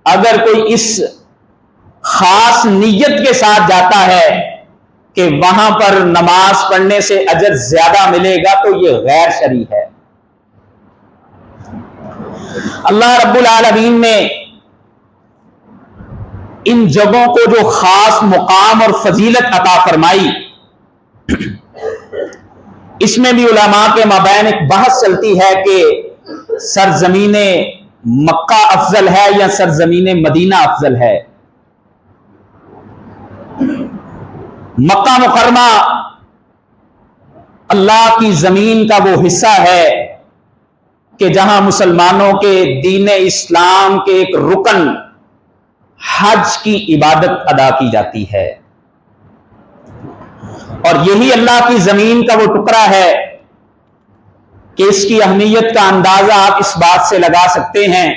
اگر کوئی اس خاص نیت کے ساتھ جاتا ہے کہ وہاں پر نماز پڑھنے سے اجر زیادہ ملے گا تو یہ غیر شرعی ہے۔ اللہ رب العالمین نے ان جگہوں کو جو خاص مقام اور فضیلت عطا فرمائی، اس میں بھی علماء کے مابین ایک بحث چلتی ہے کہ سرزمین مکہ افضل ہے یا سرزمین مدینہ افضل ہے۔ مکہ مکرمہ اللہ کی زمین کا وہ حصہ ہے کہ جہاں مسلمانوں کے دین اسلام کے ایک رکن حج کی عبادت ادا کی جاتی ہے، اور یہی اللہ کی زمین کا وہ ٹکڑا ہے کہ اس کی اہمیت کا اندازہ آپ اس بات سے لگا سکتے ہیں